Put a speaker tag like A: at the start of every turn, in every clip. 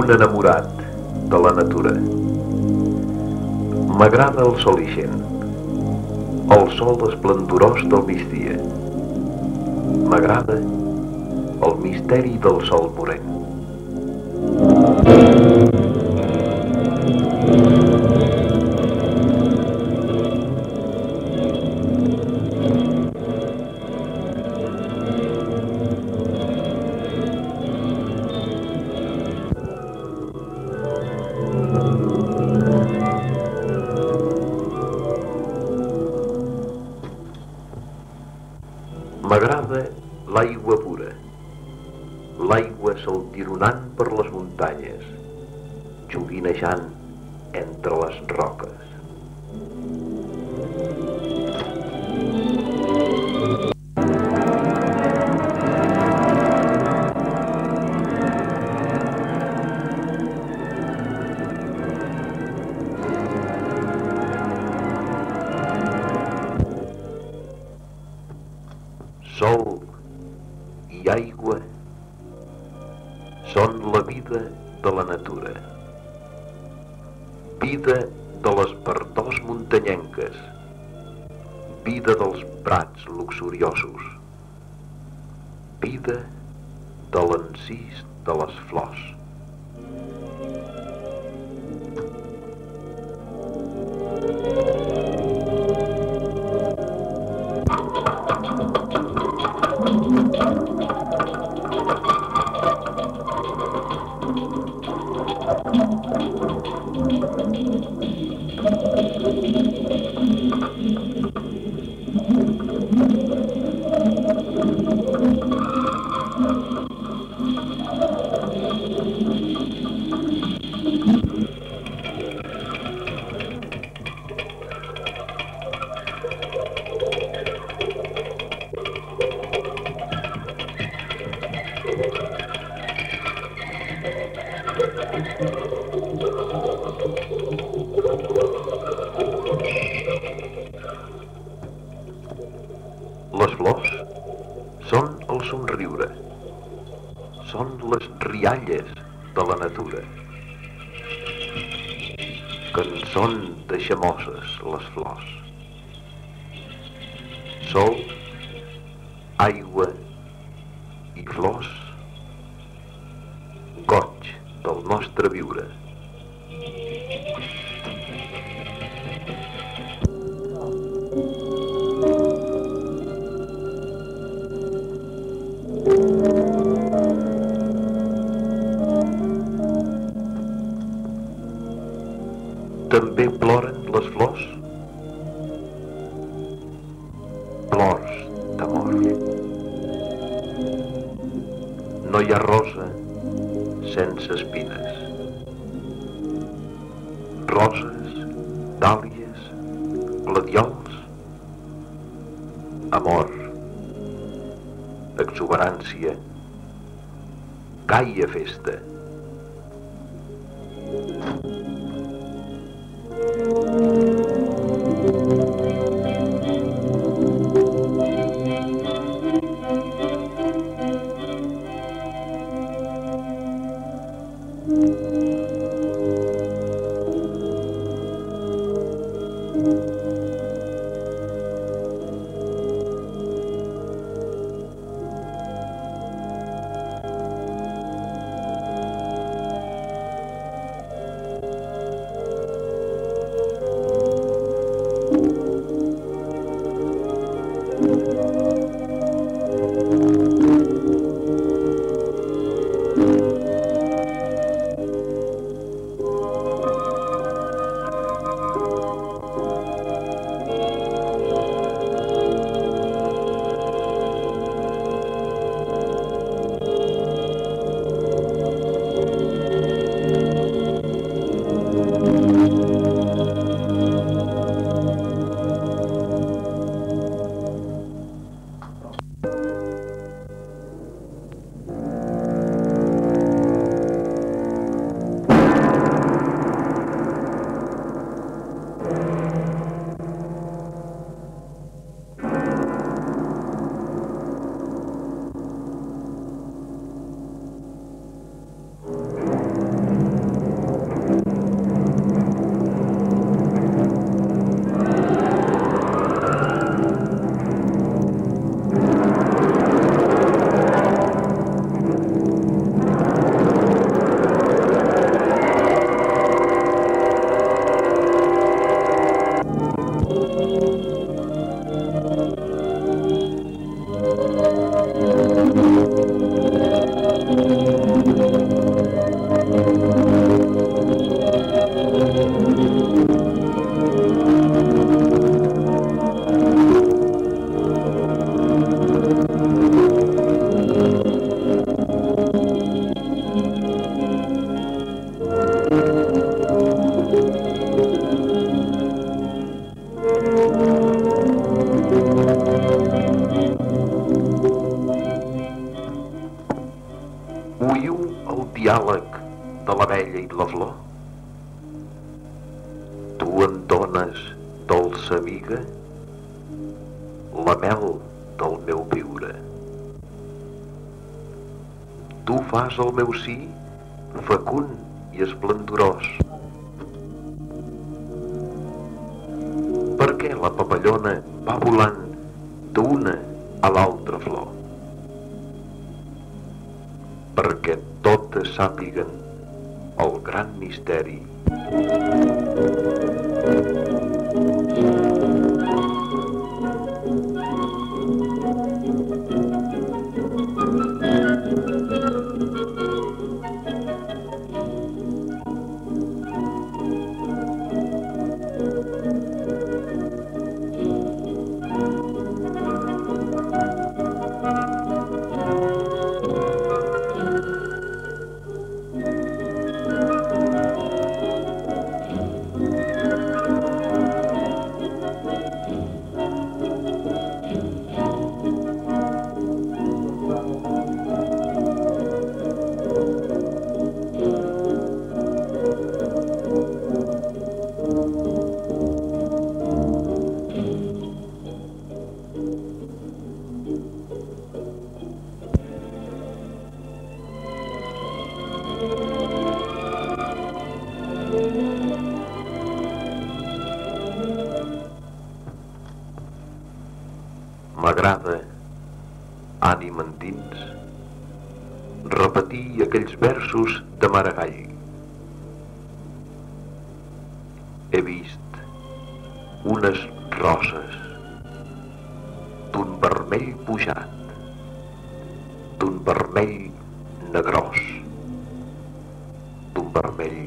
A: un enamorat de la natura. M'agrada el sol ixent, el sol esplendorós del migdia. M'agrada el misteri del sol morent. M'agrada l'aigua pura, l'aigua saltironant per les muntanyes, joguinejant entre les roques. Sol i aigua són la vida de la natura, vida de les verdors muntanyenques, vida dels prats luxuriosos, vida de l'encís de les flors. Les flors són el somriure, són les rialles de la natura, que en són deixamoses les flors. Sol, aigua i flors, goig del nostre viure. També ploren les flors, plors d'amor. No hi ha rosa sense espines. Roses, dàlies, gladiols, amor, exuberància, gaia festa. Tu em dones, dolça amiga, la mel del meu viure. Tu fas el meu sí fecund i esplendorós. Per què la papallona va volant d'una a l'altra flor? Perquè totes sàpiguen el gran misteri. M'agrada, ànima endins, repetir aquells versos de Maragall. He vist unes roses d'un vermell pujat, d'un vermell negrós, d'un vermell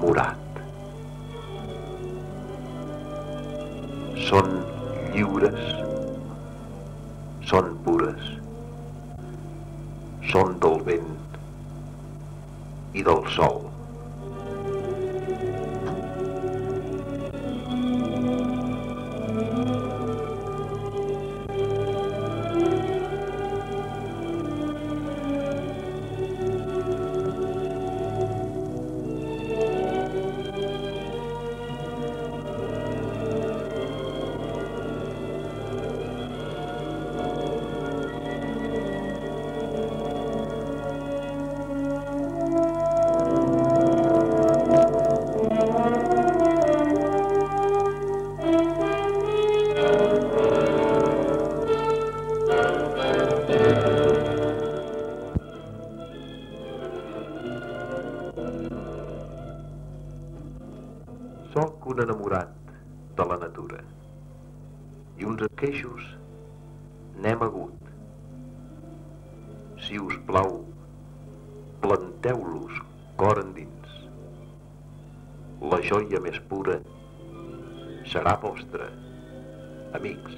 A: morat. Són lliures, són pures, són del vent i del sol. Soc un enamorat de la natura i uns esqueixos n'hem hagut. Si us plau, planteu-los cor endins. La joia més pura serà vostra, amics.